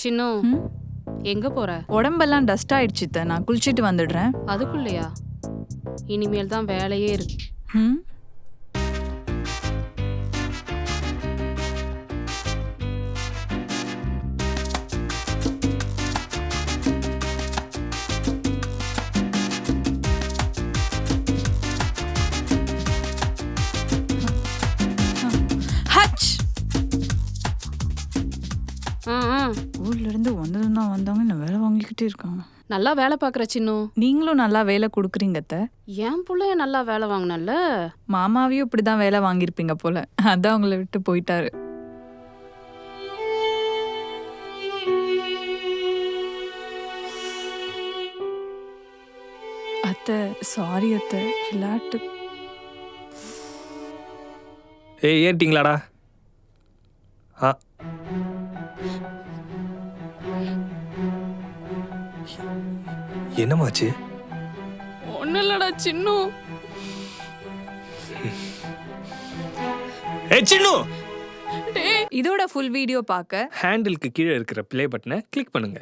சின்னு ம்? எங்க போற? உடம்பெல்லாம் டஸ்ட் ஆயிடுச்சு அத்தை. நான் குளிச்சிட்டு வந்துடுறேன். அதுக்குள்ளயா? இனிமேல் தான் வேலையே இருக்கு. ம்? ஹச்! ஆ, ஆ. ஊர்ல இருந்து வந்ததும் தான் வந்தாங்க, என்ன வேலை வாங்கிக்கிட்டே இருக்காங்க. நல்லா வேலை பார்க்குற சின்னு. நீங்களும் நல்லா வேலை கொடுக்குறீங்க அத்தை. என் புள்ளைய நல்லா வேலை வாங்கினல்ல. மாமாவையும் இப்படிதான் வேலை வாங்கியிருப்பீங்க போல, அதான் உங்களை விட்டு போயிட்டாரு. அத்தை சாரி அத்தை, விளையாட்டு. ஏய் ஏறிட்டீங்களாடா? ஆ என்னமாச்சு? ஒன்றும் இல்லடா சின்னு. ஏய் சின்னு, இதோட ஃபுல் வீடியோ பார்க்க ஹேண்டிலுக்கு கீழே இருக்கிற ப்ளே பட்டனை கிளிக் பண்ணுங்க.